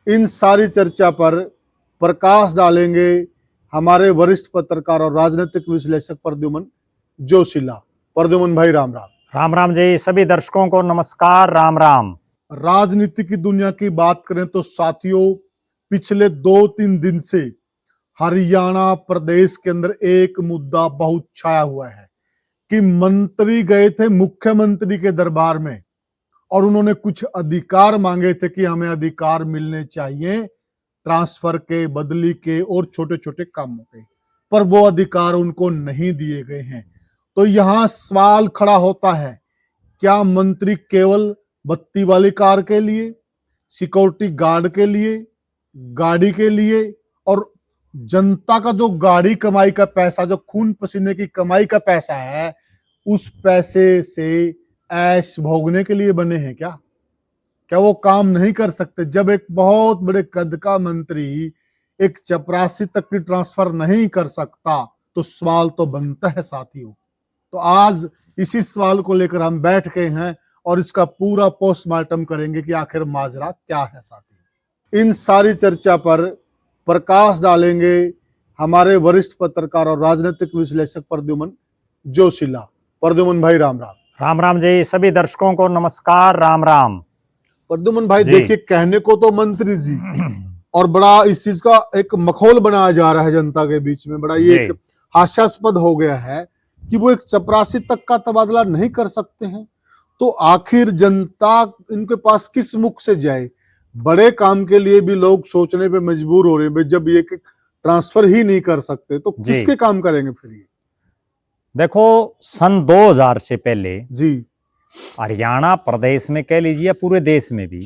इन सारी चर्चा पर प्रकाश डालेंगे हमारे वरिष्ठ पत्रकार और राजनीतिक विश्लेषक प्रद्युमन जोशीला। प्रद्युमन भाई राम राम। राम राम जी, सभी दर्शकों को नमस्कार, राम राम। राजनीति की दुनिया की बात करें तो साथियों, पिछले 2-3 दिन से हरियाणा प्रदेश के अंदर एक मुद्दा बहुत छाया हुआ है कि मंत्री गए थे मुख्यमंत्री के दरबार में और उन्होंने कुछ अधिकार मांगे थे कि हमें अधिकार मिलने चाहिए ट्रांसफर के, बदली के और छोटे छोटे कामों के, पर वो अधिकार उनको नहीं दिए गए हैं। तो यहां सवाल खड़ा होता है, क्या मंत्री केवल बत्ती वाली कार के लिए, सिक्योरिटी गार्ड के लिए, गाड़ी के लिए और जनता का जो गाड़ी कमाई का पैसा, जो खून पसीने की कमाई का पैसा है, उस पैसे से ऐश भोगने के लिए बने हैं क्या? क्या वो काम नहीं कर सकते? जब एक बहुत बड़े कद का मंत्री एक चपरासी तक की ट्रांसफर नहीं कर सकता तो सवाल तो बनता है साथियों। तो आज इसी सवाल को लेकर हम बैठ गए हैं और इसका पूरा पोस्टमार्टम करेंगे कि आखिर माजरा क्या है साथियों। इन सारी चर्चा पर प्रकाश डालेंगे हमारे वरिष्ठ पत्रकार और राजनीतिक विश्लेषक प्रद्युमन जोशीला। प्रद्युमन भाई राम राम। राम राम जी, सभी दर्शकों को नमस्कार, राम राम। प्रद्युमन भाई देखिए, कहने को तो मंत्री जी और बड़ा इस चीज का एक मखौल बनाया जा रहा है जनता के बीच में, बड़ा ये एक हास्यास्पद हो गया है कि वो एक चपरासी तक का तबादला नहीं कर सकते हैं। तो आखिर जनता इनके पास किस मुख से जाए? बड़े काम के लिए भी लोग सोचने पे मजबूर हो रहे हैं, जब ये ट्रांसफर ही नहीं कर सकते तो किसके काम करेंगे फिर ये? देखो, सन 2000 से पहले जी हरियाणा प्रदेश में कह लीजिए, पूरे देश में भी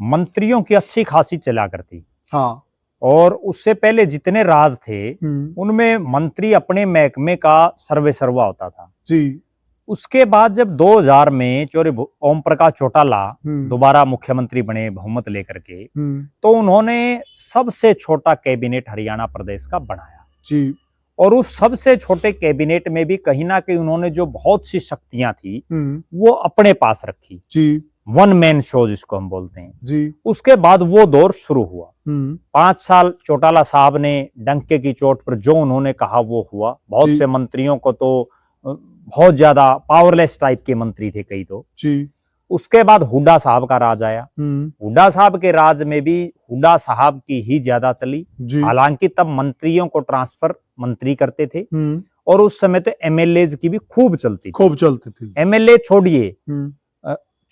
मंत्रियों की अच्छी खासी चला करती। हाँ। और उससे पहले जितने राज थे उनमें मंत्री अपने महकमे का सर्वे सर्वा होता था जी। उसके बाद जब 2000 में ओम प्रकाश चौटाला दोबारा मुख्यमंत्री बने बहुमत लेकर के, तो उन्होंने सबसे छोटा कैबिनेट हरियाणा प्रदेश का बनाया जी। और उस सबसे छोटे कैबिनेट में भी कहीं ना कहीं उन्होंने जो बहुत सी शक्तियां थी वो अपने पास रखी जी। वन मैन शो जिसको हम बोलते हैं जी। उसके बाद वो दौर शुरू हुआ। 5 साल चौटाला साहब ने डंके की चोट पर जो उन्होंने कहा वो हुआ। बहुत से मंत्रियों को तो बहुत ज्यादा पावरलेस टाइप के मंत्री थे कई तो जी। उसके बाद हुड्डा साहब का राज आया। हुड्डा साहब के राज में भी हुड्डा साहब की ही ज्यादा चली। हालांकि तब मंत्रियों को ट्रांसफर मंत्री करते थे और उस समय तो एमएलए की भी खूब चलती थी। एमएलए छोड़िए,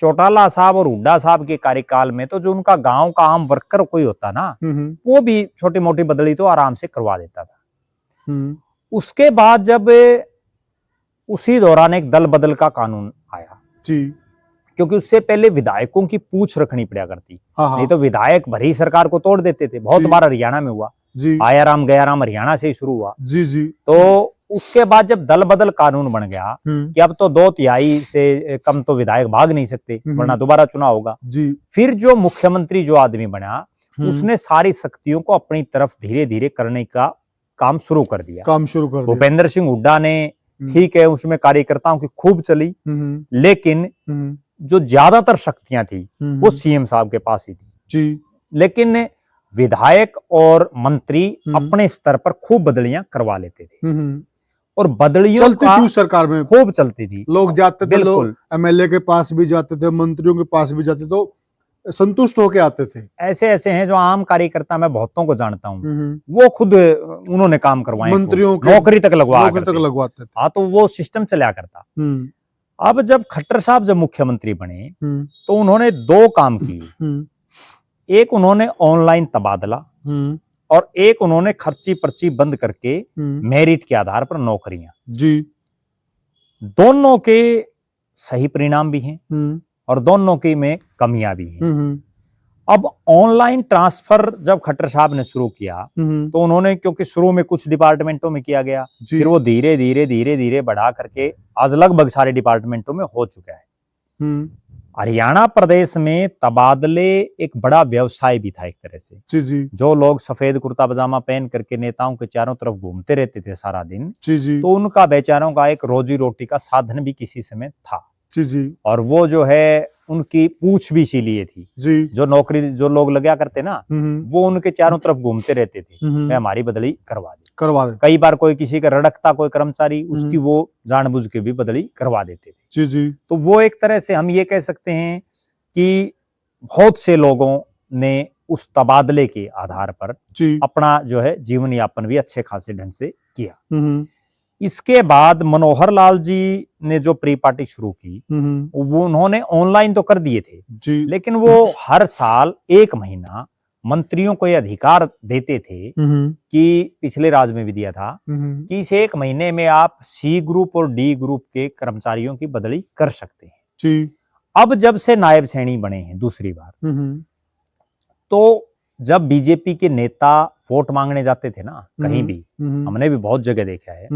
चौटाला साहब और हुड्डा साहब के कार्यकाल में तो जो उनका गांव का आम वर्कर कोई होता ना, वो भी छोटी मोटी बदली तो आराम से करवा देता था। उसके बाद जब उसी दौरान एक दल बदल का कानून आया जी, क्योंकि उससे पहले विधायकों की पूछ रखनी पड़ा करती। नहीं तो विधायक भरी सरकार को तोड़ देते थे। बहुत बार हरियाणा में हुआ जी। आया राम गया राम हरियाणा से ही शुरू हुआ जी जी। तो उसके बाद जब दल बदल कानून बन गया कि अब तो 2/3 से कम तो विधायक भाग नहीं सकते वरना दोबारा चुनाव होगा जी। फिर जो मुख्यमंत्री जो आदमी बना उसने सारी शक्तियों को अपनी तरफ धीरे धीरे करने का काम शुरू कर दिया। भूपेंद्र सिंह हुड्डा ने, ठीक है, उसमें कार्यकर्ताओं की खूब चली, लेकिन जो ज्यादातर शक्तियां थी वो सीएम साहब के पास ही थी जी। लेकिन विधायक और मंत्री अपने स्तर पर खूब बदलियां करवा लेते थे और बदलियों चलती थी उस सरकार में, खूब चलती थी। लोग जाते थे, लोग एमएलए के पास भी जाते थे, मंत्रियों के पास भी जाते, तो संतुष्ट होके आते थे। ऐसे ऐसे हैं जो आम कार्यकर्ता, मैं बहुतों को जानता हूँ, वो खुद उन्होंने काम करवाए, मंत्रियों नौकरी तक लगवाते थे। हाँ, तो वो सिस्टम चला करता। अब जब खट्टर साहब जब मुख्यमंत्री बने तो उन्होंने 2 काम किए। एक उन्होंने ऑनलाइन तबादला और एक उन्होंने खर्ची पर्ची बंद करके मेरिट के आधार पर नौकरियां जी। दोनों के सही परिणाम भी हैं और दोनों की में कमियां भी हैं। अब ऑनलाइन ट्रांसफर जब खट्टर साहब ने शुरू किया तो उन्होंने, क्योंकि शुरू में कुछ डिपार्टमेंटों में किया गया, फिर वो धीरे धीरे बढ़ा करके आज लगभग सारे डिपार्टमेंटों में हो चुका है। हरियाणा प्रदेश में तबादले एक बड़ा व्यवसाय भी था एक तरह से जी। जो लोग सफेद कुर्ता पजामा पहन करके नेताओं के चारों तरफ घूमते रहते थे सारा दिन जी। तो उनका बेचारों का एक रोजी रोटी का साधन भी किसी समय था जी। और वो जो है उनकी पूछ भी इसीलिए थी। जी। जो नौकरी जो लोग लगा करते ना, वो उनके चारों तरफ घूमते रहते थे, वे हमारी बदली करवा दे। कई बार कोई किसी का रड़कता कोई कर्मचारी, उसकी वो जानबूझ के भी बदली करवा देते थे। जी जी। तो वो एक तरह से हम ये कह सकते हैं कि बहुत से लोगों ने उस तबादले के आधार पर अपना जो है जीवन यापन भी अच्छे खासे ढंग से किया। इसके बाद मनोहर लाल जी ने जो प्री पार्टी शुरू की, वो उन्होंने ऑनलाइन तो कर दिए थे जी। लेकिन वो हर साल 1 महीना मंत्रियों को ये अधिकार देते थे कि पिछले राज में भी दिया था कि इस 1 महीने में आप सी ग्रुप और डी ग्रुप के कर्मचारियों की बदली कर सकते हैं जी। अब जब से नायब सैनी बने हैं दूसरी बार, तो जब बीजेपी के नेता वोट मांगने जाते थे ना कहीं भी, हमने भी बहुत जगह देखा है,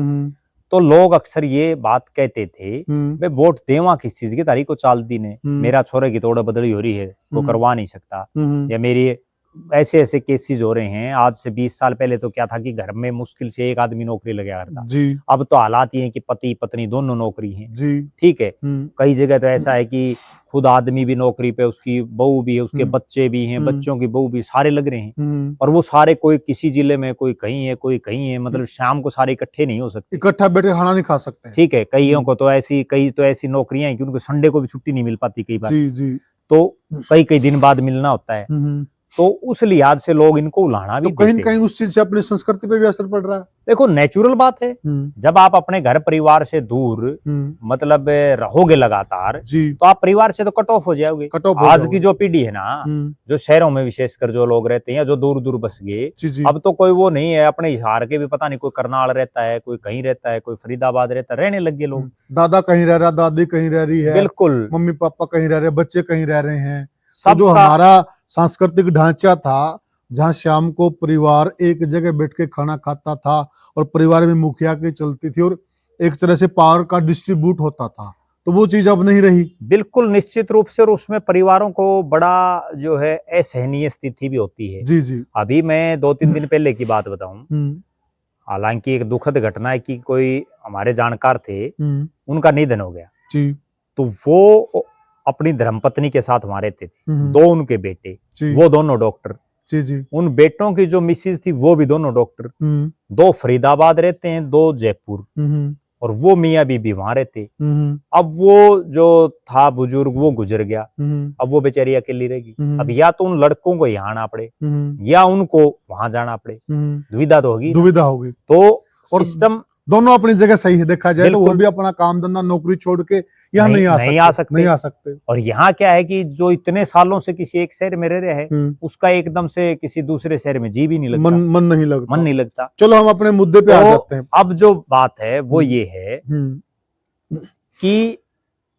तो लोग अक्सर ये बात कहते थे, वे वोट देवा किस चीज की, तारीख को चाल दी ने, मेरा छोरे की तोड़ बदली हो रही है, वो करवा नहीं सकता, या मेरी ऐसे ऐसे केसेस हो रहे हैं। आज से 20 साल पहले तो क्या था कि घर में मुश्किल से एक आदमी नौकरी लगा करता जी। अब तो हालात ये हैं कि पति पत्नी दोनों नौकरी हैं जी। ठीक है। कई जगह तो ऐसा है कि खुद आदमी भी नौकरी पे, उसकी बहू भी है, उसके बच्चे भी हैं, बच्चों की बहू भी, सारे लग रहे हैं, और वो सारे कोई किसी जिले में, कोई कहीं है, कोई कहीं है, मतलब शाम को सारे इकट्ठे नहीं हो सकते, इकट्ठा बैठे खाना नहीं खा सकते। ठीक है। कईयों को तो ऐसी नौकरियां हैं कि उनको संडे को भी छुट्टी नहीं मिल पाती कई बार जी जी। तो कई दिन बाद मिलना होता है, तो उस लिहाज से लोग इनको उलाहना भी तो कहीं कहीं उस चीज से अपनी संस्कृति पे भी असर पड़ रहा है। देखो नेचुरल बात है, जब आप अपने घर परिवार से दूर मतलब रहोगे लगातार जी, तो आप परिवार से तो कट ऑफ हो जाओगे। आज की जो पीढ़ी है ना, जो शहरों में विशेषकर जो लोग रहते हैं, जो दूर दूर बस गए, अब तो कोई वो नहीं है, अपने हिसार के भी पता नहीं, कोई करनाल रहता है, कोई कहीं रहता है, कोई फरीदाबाद रहता है, रहने लग गए लोग। दादा कहीं रह रहा, दादी कहीं रह रही है, बिल्कुल, मम्मी पापा कहीं रह रहे, बच्चे कहीं रह रहे हैं। सब जो हमारा सांस्कृतिक ढांचा था, जहाँ शाम को परिवार एक जगह बैठ के खाना खाता था और परिवार में मुखिया की चलती थी और एक तरह से पावर का डिस्ट्रीब्यूट होता था, तो वो चीज अब नहीं रही। बिल्कुल निश्चित रूप से, और उसमें परिवारों को बड़ा जो है असहनीय स्थिति भी होती है जी जी। अभी मैं 2-3 दिन पहले की बात बताऊं, हालांकि एक दुखद घटना है कि कोई हमारे जानकार थे, उनका निधन हो गया जी। तो वो अपनी धर्मपत्नी के साथ वहां रहते थे, 2 उनके बेटे, वो दोनों डॉक्टर जी जी। उन बेटों की जो मिसेज थी वो भी दोनों डॉक्टर, 2 फरीदाबाद रहते हैं, 2 जयपुर, और वो मियाँ बीबी वहां रहते। अब वो जो था बुजुर्ग वो गुजर गया, अब वो बेचारी अकेली रहेगी। अब या तो उन लड़कों को यहाँ आना पड़े या उनको वहां जाना पड़े, दुविधा तो होगी, दुविधा होगी। तो सिस्टम दोनों अपनी जगह सही है, देखा जाए तो वो भी अपना काम धंधा नौकरी छोड़ के यहाँ नहीं आ सकते। और यहाँ क्या है कि जो इतने सालों से किसी एक शहर में रह रहे हैं, उसका एकदम से किसी दूसरे शहर में जी भी नहीं लगता, मन नहीं लगता। चलो हम अपने मुद्दे पे आ जाते हैं। अब जो बात है वो ये है कि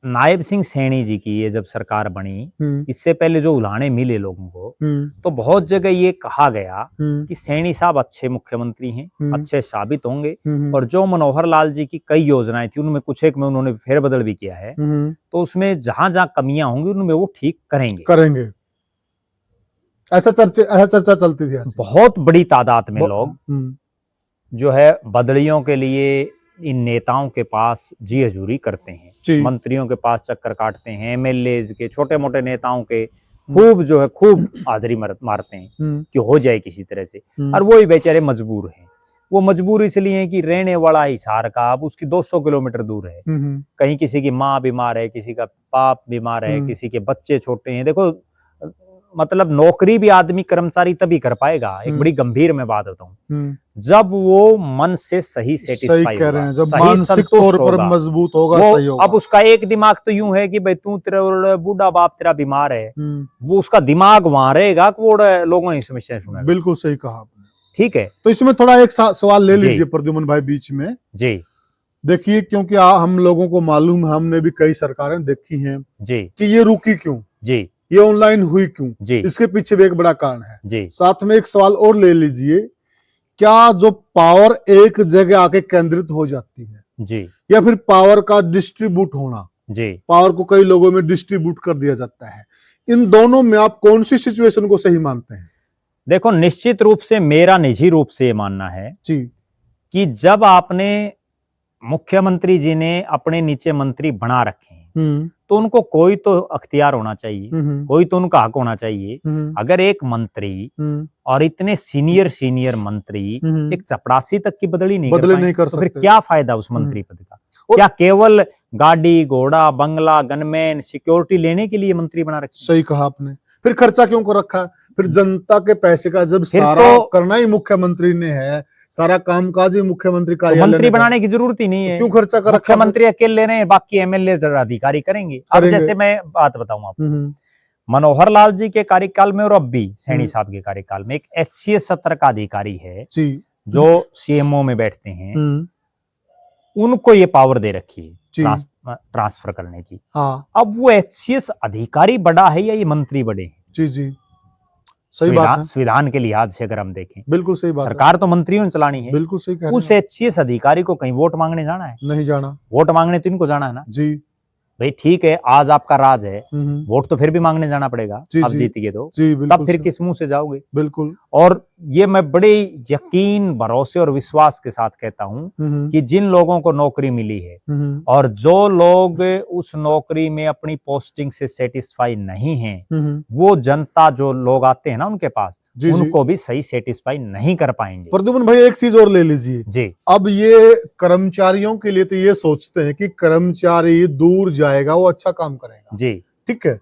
नायब सिंह सैनी जी की ये जब सरकार बनी, इससे पहले जो उलाहने मिले लोगों को, तो बहुत जगह ये कहा गया कि सैनी साहब अच्छे मुख्यमंत्री हैं, अच्छे साबित होंगे, और जो मनोहर लाल जी की कई योजनाएं थी उनमें कुछ एक में उन्होंने फेरबदल भी किया है, तो उसमें जहां जहां कमियां होंगी उनमें वो ठीक करेंगे। ऐसा चर्चा चलती थी। बहुत बड़ी तादाद में लोग जो है बदलियों के लिए इन नेताओं के पास जी हजूरी करते हैं, मंत्रियों के पास चक्कर काटते हैं, एमएलए के, छोटे मोटे नेताओं के खूब हाजिरी मारते हैं कि हो जाए किसी तरह से, और वो ही बेचारे मजबूर हैं। वो मजबूर इसलिए है कि रहने वाला हिसार का अब उसकी 200 किलोमीटर दूर है, कहीं किसी की माँ बीमार है, किसी का बाप बीमार है, किसी के बच्चे छोटे हैं। देखो मतलब नौकरी भी आदमी कर्मचारी तभी कर पाएगा, एक बड़ी गंभीर मैं बात बताऊं, जब वो मन से सही सेटिस्फाई होगा, जब मानसिक तौर पर मजबूत होगा, सही होगा। अब उसका एक दिमाग तो यूं है कि भाई तू तेरा बूढ़ा बाप तेरा बीमार है, वो उसका दिमाग वहां रहेगा कि वो लोगों की समस्या सुनेगा। बिल्कुल सही कहा आपने, ठीक है। तो इसमें थोड़ा एक सवाल ले लीजिए प्रद्युमन भाई बीच में जी। देखिए, क्योंकि हम लोगों को मालूम है, हमने भी कई सरकारें देखी हैं जी कि ये रुकी क्यों जी, ये ऑनलाइन हुई क्यों जी, इसके पीछे भी एक बड़ा कारण है जी। साथ में एक सवाल और ले लीजिए, क्या जो पावर एक जगह आके केंद्रित हो जाती है जी, या फिर पावर का डिस्ट्रीब्यूट होना जी, पावर को कई लोगों में डिस्ट्रीब्यूट कर दिया जाता है, इन दोनों में आप कौन सी सिचुएशन को सही मानते हैं? देखो निश्चित रूप से मेरा निजी रूप से मानना है जी कि जब आपने मुख्यमंत्री जी ने अपने नीचे मंत्री बना रखे हैं, तो उनको कोई तो अख्तियार होना चाहिए, कोई तो उनका हक होना चाहिए। अगर एक मंत्री और इतने सीनियर मंत्री एक चपरासी तक की बदली नहीं कर सकते, तो फिर क्या फायदा उस मंत्री पद का? क्या केवल गाड़ी घोड़ा बंगला गनमैन सिक्योरिटी लेने के लिए मंत्री बना रखे? सही कहा आपने। फिर खर्चा क्यों कर रखा है? फिर जनता के पैसे का जब सारा करना ही मुख्यमंत्री ने है, सारा कामकाज ही मुख्यमंत्री कार्यालय, तो मंत्री बनाने की जरूरत ही नहीं है। क्यों खर्चा कर रखा? मुख्यमंत्री अकेले ले रहे हैं, बाकी एमएलए अधिकारी करेंगे। अब जैसे मैं बात बताऊं आपको, मनोहर लाल जी के कार्यकाल में और अब भी सैनी साहब के कार्यकाल में एक HCS सत्र का अधिकारी है जो CMO में बैठते हैं, उनको ये पावर दे रखी है ट्रांसफर करने की। हाँ। अब वो HCS अधिकारी बड़ा है या ये मंत्री बड़े हैं? जी सही बात है। संविधान के लिहाज से अगर हम देखें, बिल्कुल सही बात। सरकार तो मंत्रियों ने चलानी है। बिल्कुल सही कह रहे हैं। उस HCS अधिकारी को कहीं वोट मांगने जाना है? नहीं जाना। वोट मांगने तो इनको जाना है ना जी। भाई ठीक है, आज आपका राज है, वोट तो फिर भी मांगने जाना पड़ेगा। आप जीत गए तो तब फिर किस मुंह से जाओगे? बिल्कुल। और ये मैं बड़े यकीन भरोसे और विश्वास के साथ कहता हूं कि जिन लोगों को नौकरी मिली है और जो लोग उस नौकरी में अपनी पोस्टिंग से सेटिस्फाई नहीं हैं, वो जनता जो लोग आते हैं ना उनके पास, उनको भी सही सेटिस्फाई नहीं कर पाएंगे। प्रद्युम्न भाई एक चीज और ले लीजिए जी। अब ये कर्मचारियों के लिए तो ये सोचते हैं कि कर्मचारी दूर जाएगा वो अच्छा काम करेगा जी, ठीक है,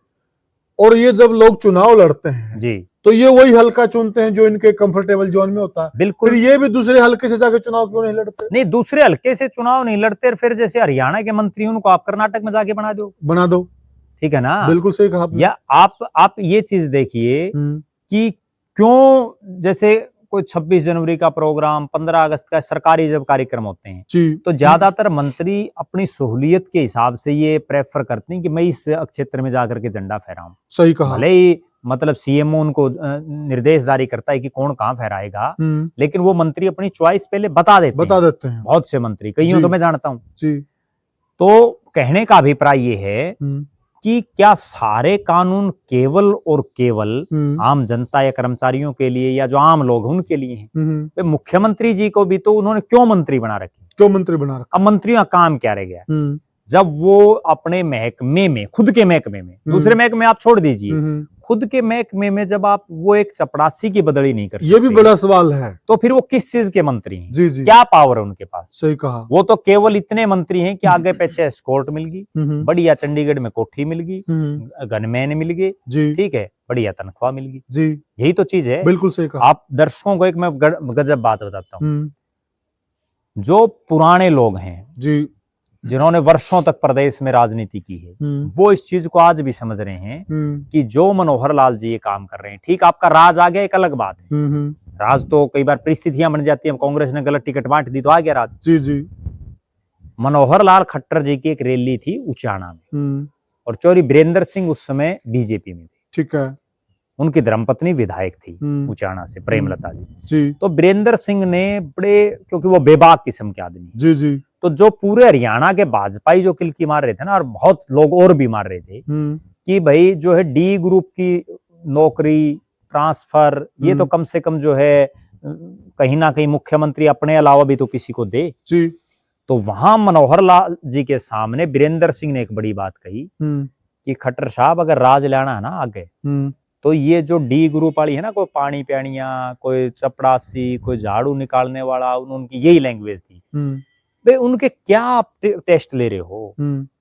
और ये जब लोग चुनाव लड़ते हैं जी तो ये वही हल्का चुनते हैं जो इनके कंफर्टेबल जोन में होता है। बिल्कुल। फिर ये भी दूसरे हल्के से जाके चुनाव क्यों नहीं लड़ते? नहीं, दूसरे हल्के से चुनाव नहीं लड़ते, फिर जैसे हरियाणा के मंत्री उनको आप कर्नाटक में जाके बना दो, ठीक है ना? बिल्कुल सही कहा आपने। या आप ये चीज देखिए कि क्यों जैसे कोई 26 जनवरी का प्रोग्राम, 15 अगस्त का सरकारी जब कार्यक्रम होते हैं तो ज्यादातर मंत्री अपनी सहूलियत के हिसाब से ये प्रेफर करते हैं कि मैं इस क्षेत्र में जाकर के झंडा फहराऊं। सही कहा। भले ही मतलब CMO उनको निर्देश जारी करता है कि कौन कहाँ फहराएगा, लेकिन वो मंत्री अपनी चॉइस पहले बता देते हैं। बहुत से मंत्री, कईयों तो मैं जानता हूँ। तो कहने का अभिप्राय ये है कि क्या सारे कानून केवल और केवल आम जनता या कर्मचारियों के लिए या जो आम लोग उनके लिए हैं? मुख्यमंत्री जी को भी तो उन्होंने क्यों मंत्री बना रखे? अब मंत्रियों का काम क्या रह गया? जब वो अपने महकमे में, खुद के महकमे में, दूसरे महकमे आप छोड़ दीजिए, खुद के महकमे में जब आप वो एक चपरासी की बदली नहीं करते, ये भी बड़ा सवाल है, तो फिर वो किस चीज के मंत्री हैं? जी। क्या पावर है उनके पास? सही कहा। वो तो केवल इतने मंत्री हैं कि आगे पीछे एस्कॉर्ट मिल गई, बढ़िया चंडीगढ़ में कोठी मिल गई, गनमैन मिल गए, ठीक है, बढ़िया तनख्वाह मिल गई जी। यही तो चीज है। बिल्कुल सही कहा। आप दर्शकों को एक मैं गजब बात बताता हूँ, जो पुराने लोग हैं जी, जिन्होंने वर्षों तक प्रदेश में राजनीति की है, वो इस चीज को आज भी समझ रहे हैं कि जो मनोहर लाल जी ये काम कर रहे हैं, ठीक आपका राज आ गया एक अलग बात है, राज तो कई बार परिस्थितियां बन जाती है, कांग्रेस ने गलत टिकट बांट दी तो आ गया राज। जी। मनोहर लाल खट्टर जी की एक रैली थी उचाना में और चौधरी बीरेंद्र सिंह उस समय बीजेपी में थे, ठीक है, उनकी धर्मपत्नी विधायक थी उचाना से, प्रेमलता जी। तो बीरेंद्र सिंह ने बड़े, क्योंकि वो बेबाक किस्म के आदमी जी, तो जो पूरे हरियाणा के भाजपाई जो किलकी मार रहे थे ना, और बहुत लोग और भी मार रहे थे कि भाई जो है D ग्रुप की नौकरी ट्रांसफर, ये तो कम से कम जो है कहीं ना कहीं मुख्यमंत्री अपने अलावा भी तो किसी को दे जी। तो वहां मनोहर लाल जी के सामने बीरेंद्र सिंह ने एक बड़ी बात कही कि खट्टर साहब अगर राज लाना है ना आगे, तो ये जो D ग्रुप वाली है ना, कोई पानी प्यानिया, कोई चपड़ासी, कोई झाड़ू निकालने वाला, उनकी यही लैंग्वेज थी भाई, उनके क्या आप टेस्ट ले रहे हो?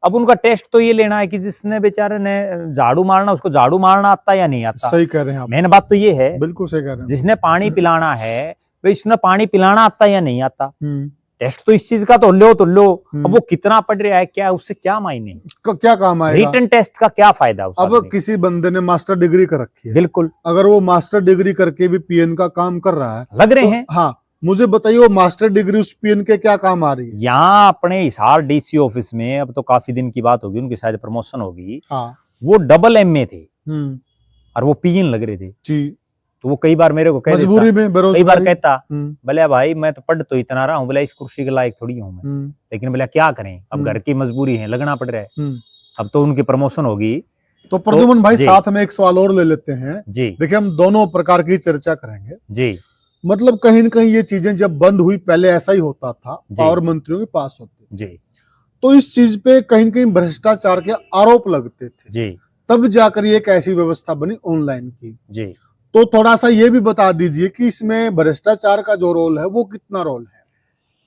अब उनका टेस्ट तो ये लेना है कि जिसने बेचारे ने झाड़ू मारना, उसको झाड़ू मारना आता या नहीं आता। सही कह रहे हैं आप। मेन बात तो ये है, बिल्कुल सही कह रहे हैं। जिसने पानी पिलाना है भाई, इसने पानी पिलाना आता या नहीं आता? टेस्ट तो इस चीज का तो लो। अब वो कितना पढ़ रहा है, क्या उससे क्या मायने, क्या काम आएगा? रिटन टेस्ट का क्या फायदा? अब किसी बंदे ने मास्टर डिग्री कर रखी है, बिल्कुल, अगर वो मास्टर डिग्री करके भी PN का काम कर रहा है, लग रहे हैं, हाँ, मुझे बताइए वो मास्टर डिग्री उस PN के क्या काम आ रही है? यहाँ अपने हिसार DC ऑफिस में, अब तो काफी दिन की बात होगी, उनकी शायद प्रमोशन होगी, हाँ, वो डबल MA थे और वो PN लग रहे थे जी। तो वो कई बार मेरे को कह मजबूरी में, कई बार कहता, बोले भाई मैं तो पढ़ तो इतना रहा हूँ, बोला इस कुर्सी के लायक थोड़ी हूँ मैं, लेकिन बोला क्या करें, अब घर की मजबूरी है, लगना पड़ रहा है, अब तो उनकी प्रमोशन होगी। तो प्रद्युम्न भाई साथ में एक सवाल और ले लेते हैं जी। देखिए हम दोनों प्रकार की चर्चा करेंगे जी। मतलब कहीं न कहीं ये चीजें जब बंद हुई, पहले ऐसा ही होता था, पावर मंत्रियों के पास होते जी, तो इस चीज पे कहीं न कहीं भ्रष्टाचार के आरोप लगते थे जी तब जाकर ये एक ऐसी व्यवस्था बनी ऑनलाइन की। जी। तो थोड़ा सा ये भी बता दीजिए कि इसमें भ्रष्टाचार का जो रोल है वो कितना रोल है।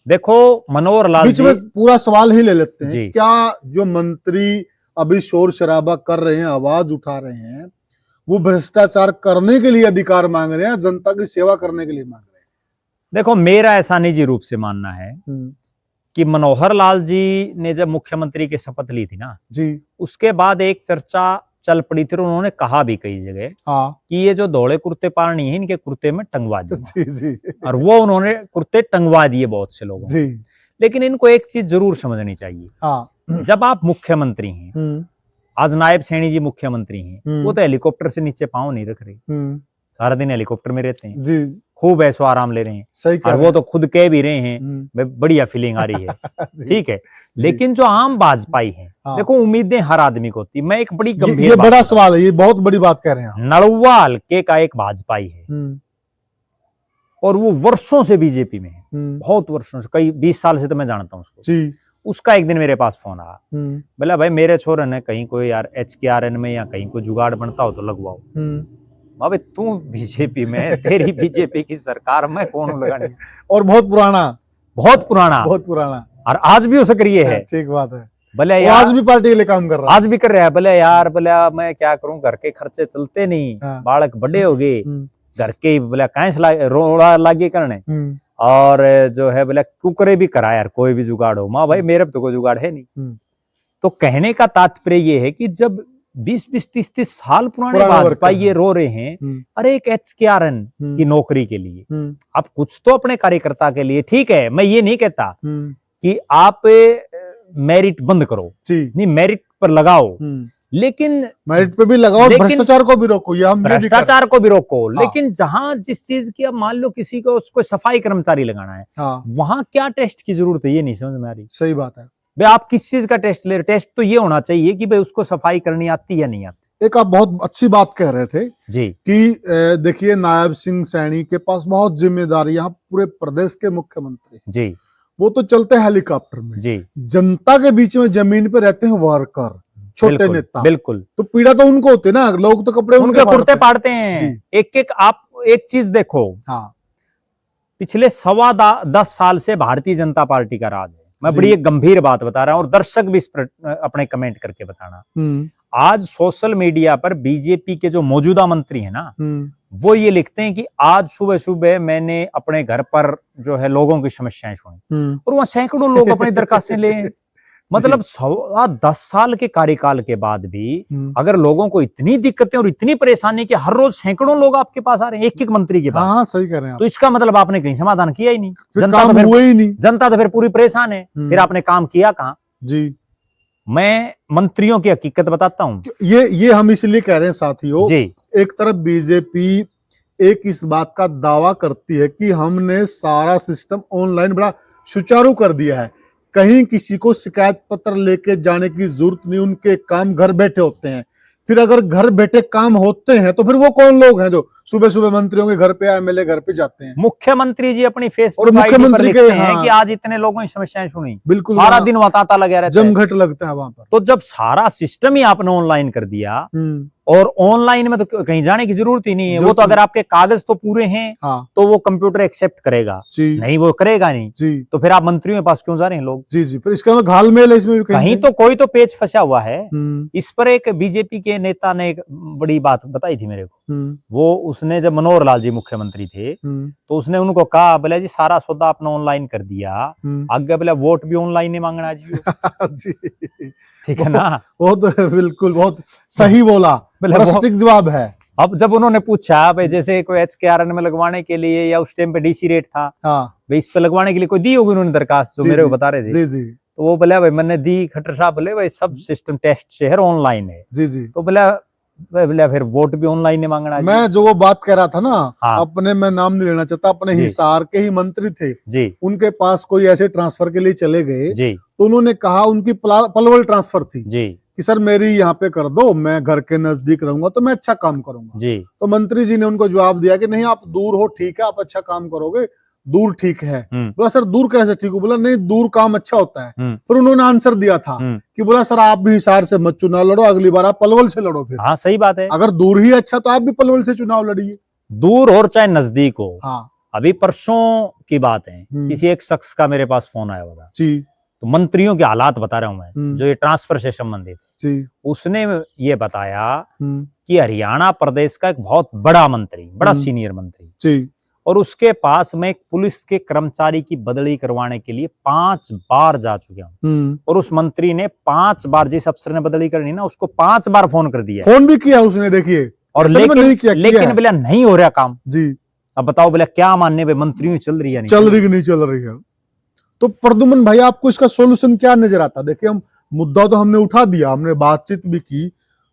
देखो मनोहर लाल बीच जी, में पूरा सवाल ही ले लेते हैं, जी। क्या जो मंत्री अभी शोर शराबा कर रहे हैं, आवाज उठा रहे हैं, वो भ्रष्टाचार करने के लिए अधिकार मांग रहे हैं, जनता की सेवा करने के लिए मांग रहे हैं? देखो मेरा ऐसा निजी रूप से मानना है कि मनोहर लाल जी ने जब मुख्यमंत्री की शपथ ली थी ना जी, उसके बाद एक चर्चा चल पड़ी थी और उन्होंने कहा भी कई जगह हाँ, कि ये जो धोले कुर्ते पालनी है इनके कुर्ते में टंगवा जी दिए। जी और वो उन्होंने कुर्ते टंगवा दिए बहुत से लोगों जी, को। लेकिन इनको एक चीज जरूर समझनी चाहिए, हाँ, जब आप मुख्यमंत्री हैं, आज नायब सैनी जी मुख्यमंत्री हैं, वो तो हेलीकॉप्टर से नीचे पांव नहीं रख रहे, सारा दिन हेलीकॉप्टर में रहते हैं, जी, खूब ऐसो आराम ले रहे हैं। सही कह और रहे वो हैं। तो खुद कह भी रहे हैं बढ़िया फीलिंग आ रही है, जी, ठीक है। जी। लेकिन जो आम भाजपाई है, हाँ। देखो उम्मीदें हर आदमी को होती। मैं एक बड़ी ये गंभीर बात बड़ा बताऊं। सवाल है, ये बहुत बड़ी बात कह रहे हैं आप। नड़ुआ हल्के का एक भाजपाई है और वो वर्षों से बीजेपी में है, बहुत वर्षों से, कई 20 साल से तो मैं जानता हूँ उसको। जी, उसका एक दिन मेरे पास फोन आया, बोला भाई मेरे छोरे ने कहीं कोई यार HKRN में या कहीं कोई जुगाड़ बनता हो तो लगवाओ। भाई तू बीजेपी में, तेरी बीजेपी की सरकार में कौन हूं लगाने। और बहुत पुराना, बहुत पुराना, बहुत पुराना, और आज भी वो सक्रिय है। ठीक बात है। बोले वो यार आज भी पार्टी के लिए काम कर रहा है। आज भी कर रहा है। बोले यार, बोले मैं क्या करूं, घर के खर्चे चलते नहीं, हाँ। बालक बड़े हो गए, घर के बोले कैंस रोड़ा लागे करने, और जो है बोले कुकरे भी करा यार, कोई भी जुगाड़ हो। माँ भाई मेरे तो कोई जुगाड़ है नहीं। तो कहने का तात्पर्य ये है कि जब 20-20, 30-30 साल पुराने भाजपा ये रो रहे हैं, अरे एक HKRN की नौकरी के लिए आप कुछ तो अपने कार्यकर्ता के लिए, ठीक है मैं ये नहीं कहता कि आप मेरिट बंद करो, नहीं मेरिट पर लगाओ, लेकिन मेरिट पे भी लगाओ, भ्रष्टाचार को भी रोको, ये हम भ्रष्टाचार को भी रोको। लेकिन जहां जिस चीज की, अब मान लो किसी को उसको सफाई कर्मचारी लगाना है, वहां क्या टेस्ट की जरूरत है, ये नहीं समझ में आ रही। सही बात है भाई आप किस चीज का टेस्ट ले रहे? टेस्ट तो ये होना चाहिए कि भाई उसको सफाई करनी आती या नहीं आती। एक आप बहुत अच्छी बात कह रहे थे जी कि देखिए नायब सिंह सैनी के पास बहुत जिम्मेदारी, यहाँ पूरे प्रदेश के मुख्यमंत्री जी, वो तो चलते हैं हेलीकॉप्टर में जी, जनता के बीच में जमीन पे रहते हैं वर्कर, छोटे नेता, बिल्कुल, तो पीड़ा तो उनको होती है ना, लोग तो कपड़े उनके कुर्ते पाड़ते हैं। एक आप एक चीज देखो, हाँ, पिछले 10 साल से भारतीय जनता पार्टी का राज है। मैं बड़ी एक गंभीर बात बता रहा हूं और दर्शक भी इस पर अपने कमेंट करके बताना। आज सोशल मीडिया पर बीजेपी के जो मौजूदा मंत्री है ना, वो ये लिखते हैं कि आज सुबह सुबह मैंने अपने घर पर जो है लोगों की समस्याएं सुनी, और वहां सैकड़ों लोग अपनी दरखास्तें ले। मतलब 10 साल के कार्यकाल के बाद भी अगर लोगों को इतनी दिक्कतें और इतनी परेशानी कि हर रोज सैकड़ों लोग आपके पास आ रहे हैं, एक मंत्री के पास। हाँ, सही कह रहे हैं आप। तो इसका मतलब आपने कहीं समाधान किया ही नहीं, जनता तो फिर पूरी परेशान है, फिर आपने काम किया कहाँ जी। मैं मंत्रियों की हकीकत बताता हूँ, ये हम इसलिए कह रहे हैं साथियों जी, एक तरफ बीजेपी एक इस बात का दावा करती है कि हमने सारा सिस्टम ऑनलाइन बड़ा सुचारू कर दिया है, कहीं किसी को शिकायत पत्र लेके जाने की जरूरत नहीं, उनके काम घर बैठे होते हैं। फिर अगर घर बैठे काम होते हैं तो फिर वो कौन लोग हैं जो सुबह सुबह मंत्रियों के घर पे या MLA घर पे जाते हैं? मुख्यमंत्री जी अपनी फेसबुक आईडी पर लिखते हैं कि आज इतने लोगों की समस्याएं सुनी, बिल्कुल सारा दिन वताता लगा रहता है, जमघट लगता है वहां पर। तो जब सारा सिस्टम ही आपने ऑनलाइन कर दिया, और ऑनलाइन में तो कहीं जाने की जरूरत ही नहीं है, वो तो अगर आपके कागज तो पूरे हैं तो वो कंप्यूटर एक्सेप्ट करेगा, नहीं वो करेगा नहीं जी, तो फिर आप मंत्रियों के पास क्यों जा रहे हैं लोग? जी जी, फिर इसका घालमेल है इसमें, कहीं तो कोई तो पेच फंसा हुआ है। इस पर एक बीजेपी के नेता ने एक बड़ी बात बताई थी मेरे को। वो उसने जब मनोहर लाल जी मुख्यमंत्री थे तो उसने उनको कहा, बोले जी सारा सौदा आपने ऑनलाइन कर दिया, आगे बोले वोट भी ऑनलाइन ही मांगना जी। ठीक है ना, वो तो बिल्कुल बहुत सही बोला, सटीक जवाब है। अब जब उन्होंने पूछा भाई जैसे कोई HKRN में लगवाने के लिए या उस टाइम पे DC रेट था, भाई इस पे लगवाने के लिए कोई दी होगी उन्होंने दरखास्त, जो मेरे को बता रहे थे जी जी, तो वो बोले भाई मैंने दी, खट्टर साहब बोले भाई सब सिस्टम टेस्ट से है, ऑनलाइन है जी जी, तो बोले फिर वोट भी ऑनलाइन ही मांगना। मैं जो वो बात कह रहा था ना, अपने मैं नाम नहीं लेना चाहता, अपने हिसार के ही मंत्री थे जी, उनके पास कोई ऐसे ट्रांसफर के लिए चले गए जी, तो उन्होंने कहा, उनकी पलवल ट्रांसफर थी जी, कि सर मेरी यहाँ पे कर दो, मैं घर के नजदीक रहूंगा तो मैं अच्छा काम करूंगा जी। तो मंत्री जी ने उनको जवाब दिया कि नहीं आप दूर हो, ठीक है आप अच्छा काम करोगे, दूर ठीक है। बोला सर दूर कैसे ठीक हो? बोला नहीं, दूर काम अच्छा होता है। फिर उन्होंने आंसर दिया था कि बोला सर आप भी हिसार से मत चुनाव लड़ो, अगली बार आप पलवल से लड़ो। फिर हाँ सही बात है, अगर दूर ही अच्छा तो आप भी पलवल से चुनाव लड़िए, दूर और चाहे नजदीक हो। हाँ। अभी परसों की बात है, किसी एक शख्स का मेरे पास फोन आया हुआ जी, तो मंत्रियों के हालात बता रहा हूं मैं, जो ये ट्रांसफर से संबंधित जी, उसने ये बताया कि हरियाणा प्रदेश का एक बहुत बड़ा मंत्री, बड़ा सीनियर मंत्री जी, और उसके पास मैं एक पुलिस के कर्मचारी की बदली करवाने के लिए 5 बार जा चुका हूं और उस मंत्री ने 5 बार, जिस अफसर ने बदली करनी ना उसको 5 बार फोन कर दिया, फोन भी किया उसने, देखिए। और लेकिन बोला नहीं हो रहा काम जी। अब बताओ बोला क्या मानने पे मंत्रियों चल रही है, नहीं चल रही कि नहीं चल रही है? तो प्रद्युमन भाई आपको इसका सोल्यूशन क्या नजर आता? देखिए हम मुद्दा तो हमने उठा दिया, हमने बातचीत भी की,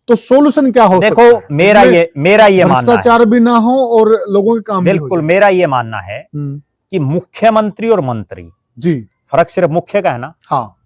तो सोल्यूशन क्या हो सकता है? देखो मेरा ये मानना है, भ्रष्टाचार भी ना हो और लोगों के काम भी हो बिल्कुल जाए। मेरा ये मानना है कि मुख्यमंत्री और मंत्री, जी, फर्क सिर्फ मुख्य का है ना, हाँ,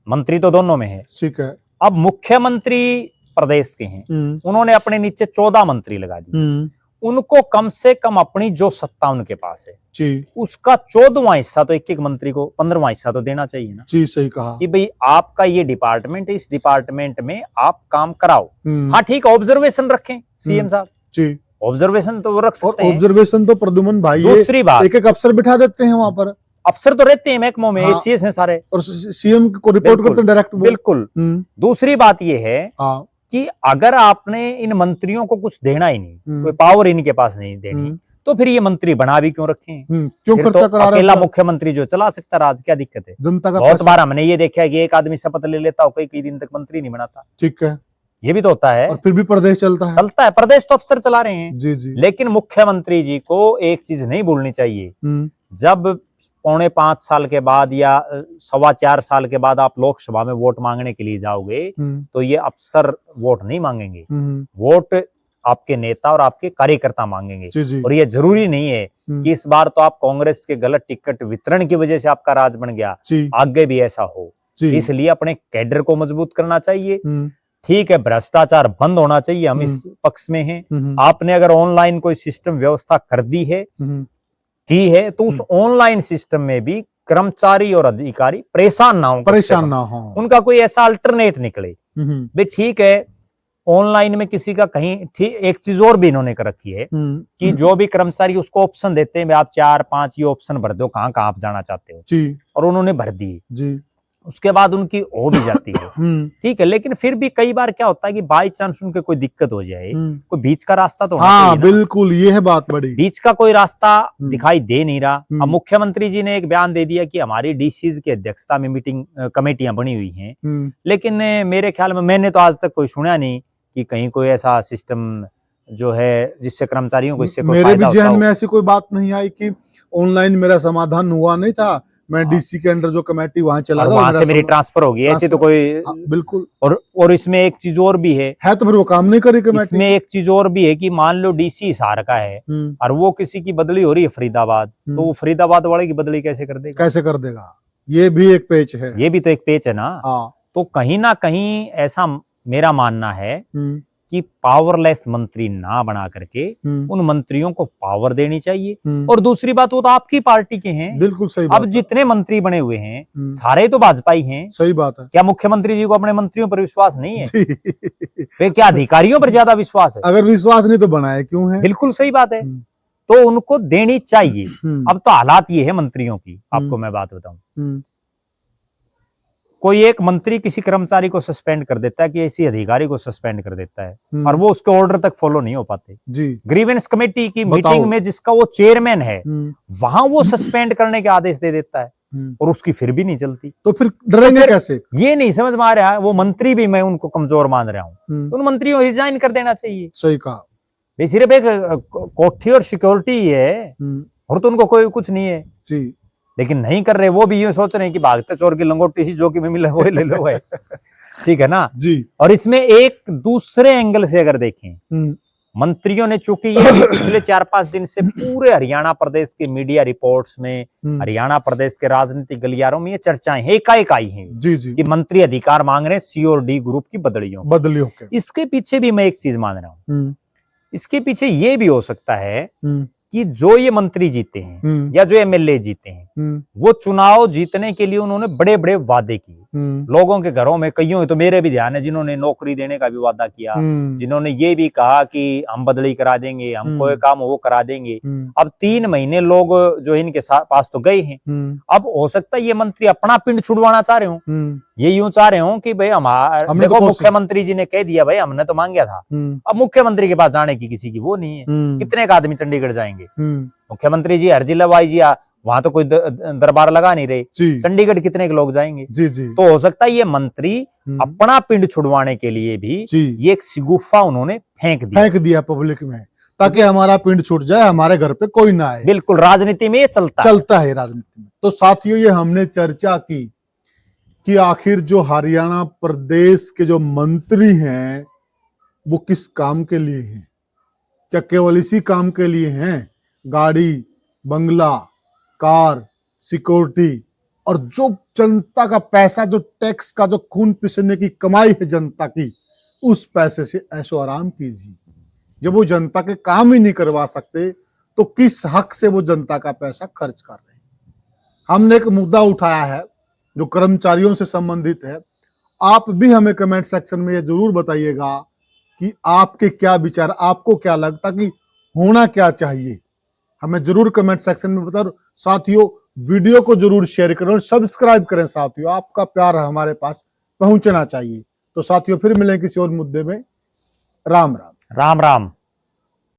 मंत्री तो दोनों में है। ठीक है। अब मुख्यमंत्री प्रदेश के हैं, उन्होंने अपने नीचे 14 मंत्री लगा दिए, उनको कम से कम अपनी जो सत्ता उनके पास है जी, उसका 14वां हिस्सा तो एक मंत्री को 15वां हिस्सा तो देना चाहिए ना। जी, सही कहा कि भाई आपका ये डिपार्टमेंट है, इस डिपार्टमेंट में आप काम कराओ। हाँ ठीक है, ऑब्जर्वेशन रखें सीएम साहब जी, ऑब्जर्वेशन तो वो रख सकते हैं। ऑब्जर्वेशन तो प्रद्युमन भाई दूसरी बात, एक अफसर बिठा देते हैं वहां पर, अफसर तो रहते हैं महकमों में, एसीएस हैं सारे, और सीएम को रिपोर्ट करते हैं डायरेक्ट। बिल्कुल। दूसरी बात ये है कि अगर आपने इन मंत्रियों को कुछ देना ही नहीं, कोई पावर इनके पास नहीं देनी, तो फिर ये मंत्री बना भी क्यों रखे हैं? क्यों खर्चा करा रहे हैं? अकेला मुख्यमंत्री जो चला सकता राज, क्या दिक्कत है? जनता का बहुत बार हमने ये देखा है कि एक आदमी शपथ ले लेता हो, कई दिन तक मंत्री नहीं बनाता। ठीक है, ये भी तो होता है, और फिर भी प्रदेश चलता है। प्रदेश तो अफसर चला रहे हैं। जी, जी। लेकिन मुख्यमंत्री जी को एक चीज नहीं भूलनी चाहिए, जब 3.25 साल के बाद या 4.25 साल के बाद आप लोकसभा में वोट मांगने के लिए जाओगे तो ये अफसर वोट नहीं मांगेंगे, वोट आपके नेता और आपके कार्यकर्ता मांगेंगे। जी। और ये जरूरी नहीं है कि इस बार तो आप कांग्रेस के गलत टिकट वितरण की वजह से आपका राज बन गया, आगे भी ऐसा हो। इसलिए अपने कैडर को मजबूत करना चाहिए। ठीक है, भ्रष्टाचार बंद होना चाहिए, हम इस पक्ष में हैं। आपने अगर ऑनलाइन कोई सिस्टम व्यवस्था कर दी है की है तो उस ऑनलाइन सिस्टम में भी कर्मचारी और अधिकारी परेशान ना हो, उनका कोई ऐसा अल्टरनेट निकले। भाई ठीक है, ऑनलाइन में किसी का कहीं, ठीक, एक चीज और भी इन्होंने कर रखी है कि जो भी कर्मचारी उसको ऑप्शन देते हैं, आप 4-5 ये ऑप्शन भर दो कहाँ आप जाना चाहते हो जी, और उन्होंने भर दिए, उसके बाद उनकी हो भी जाती है। ठीक है, लेकिन फिर भी कई बार क्या होता है कि बाई चांस उनके कोई दिक्कत हो जाए, कोई बीच का रास्ता तो होना चाहिए ना। बिल्कुल, ये है बात बड़ी, बीच का कोई रास्ता दिखाई दे नहीं रहा। अब मुख्यमंत्री जी ने एक बयान दे दिया कि हमारी डीसीज की अध्यक्षता में मीटिंग कमेटियां बनी हुई हैं, लेकिन मेरे ख्याल में मैंने तो आज तक कोई सुना नहीं कि कहीं कोई ऐसा सिस्टम जो है जिससे कर्मचारियों को इससे मेरे भी जहन में ऐसी कोई बात नहीं आई कि ऑनलाइन मेरा समाधान हुआ नहीं था, मैं डीसी के अंडर जो कमेटी वहां चला गया, वहां से मेरी ट्रांसफर होगी, ऐसे तो कोई। बिल्कुल। और इसमें एक चीज और भी है तो फिर वो काम नहीं करी कमेटी। इसमें एक चीज और भी है कि मान लो डीसी हिसार का है और वो किसी की बदली हो रही है फरीदाबाद, तो वो फरीदाबाद वाले की बदली कैसे कर देगा? ये भी एक पेच है, ये भी तो एक पेच है ना। तो कहीं ना कहीं ऐसा मेरा मानना है कि पावरलेस मंत्री ना बना करके उन मंत्रियों को पावर देनी चाहिए। और दूसरी बात, वो तो आपकी पार्टी के हैं। बिल्कुल सही बात। अब जितने मंत्री बने हुए हैं सारे तो भाजपा ही हैं। सही बात है। क्या मुख्यमंत्री जी को अपने मंत्रियों पर विश्वास नहीं है? फिर क्या अधिकारियों पर ज्यादा विश्वास है? अगर विश्वास नहीं तो बनाए क्यों है? बिल्कुल सही बात है, तो उनको देनी चाहिए। अब तो हालात ये है मंत्रियों की, आपको मैं बात बताऊं, कोई एक मंत्री किसी कर्मचारी को सस्पेंड कर देता है, किसी अधिकारी को सस्पेंड कर देता है और वो उसके ऑर्डर तक फॉलो नहीं हो पाते जी। ग्रीवेंस कमेटी की मीटिंग में जिसका वो चेयरमैन है वहां वो सस्पेंड करने के आदेश दे देता है और उसकी फिर भी नहीं चलती। तो फिर डरेंगे कैसे? ये नहीं समझ में आ रहा है। वो मंत्री भी मैं उनको कमजोर मान रहा हूँ, उन मंत्रियों को रिजाइन कर देना चाहिए। सही कहा। सिर्फ एक कोठी और सिक्योरिटी है और तो उनको कोई कुछ नहीं है जी, लेकिन नहीं कर रहे। वो भी ये सोच रहे हैं कि भागते चोर की लंगोटी सी जो कि में मिले वो ले लो है। ठीक है ना जी। और इसमें एक दूसरे एंगल से अगर देखें, मंत्रियों ने, चूंकि ये पिछले 4-5 दिन से पूरे हरियाणा प्रदेश के मीडिया रिपोर्ट्स में, हरियाणा प्रदेश के राजनीतिक गलियारों में ये चर्चाएं एकाएक आई हैं जी जी, कि मंत्री अधिकार मांग रहे हैं सी और डी ग्रुप की बदलियों के। इसके पीछे भी मैं एक चीज मान रहा हूं, इसके पीछे ये भी हो सकता है कि जो ये मंत्री जीते हैं या जो एमएलए जीते हैं, वो चुनाव जीतने के लिए उन्होंने बड़े बड़े वादे किए लोगों के घरों में। कईयों तो मेरे भी ध्यान है जिन्होंने नौकरी देने का भी वादा किया, जिन्होंने ये भी कहा कि हम बदली करा देंगे, हम कोई काम वो करा देंगे। अब 3 महीने लोग जो इनके पास तो गए हैं, अब हो सकता है ये मंत्री अपना पिंड छुड़वाना चाह रहे हो, ये यूं चाह रहे हो कि भाई हमारा देखो तो मुख्यमंत्री जी ने कह दिया भाई हमने तो मांगा था, अब मुख्यमंत्री के पास जाने की किसी की वो नहीं है। कितने का आदमी चंडीगढ़ जाएंगे? मुख्यमंत्री जी हर जिला वाई जी वहां तो कोई दरबार लगा नहीं रहे, चंडीगढ़ कितने के लोग जाएंगे? तो हो सकता है ये मंत्री अपना पिंड छुड़वाने के लिए भी ये एक शिगुफा उन्होंने फेंक दिया पब्लिक में, ताकि हमारा पिंड छूट जाए, हमारे घर पे कोई ना आए। बिल्कुल, राजनीति में ये चलता है राजनीति में। तो साथियों, ये हमने चर्चा की कि आखिर जो हरियाणा प्रदेश के जो मंत्री हैं वो किस काम के लिए हैं? क्या केवल इसी काम के लिए हैं? गाड़ी, बंगला, कार, सिक्योरिटी, और जो जनता का पैसा, जो टैक्स का जो खून पसीने की कमाई है जनता की, उस पैसे से ऐशो आराम कीजिए। जब वो जनता के काम ही नहीं करवा सकते तो किस हक से वो जनता का पैसा खर्च कर रहे हैं? हमने एक मुद्दा उठाया है जो कर्मचारियों से संबंधित है। आप भी हमें कमेंट सेक्शन में ये जरूर बताइएगा कि आपके क्या विचार, आपको क्या लगता कि होना क्या चाहिए, हमें जरूर कमेंट सेक्शन में बताओ। साथियों, वीडियो को जरूर शेयर करें और सब्सक्राइब करें। साथियों, आपका प्यार हमारे पास पहुंचना चाहिए। तो साथियों, फिर मिलें किसी और मुद्दे में। राम राम। राम राम।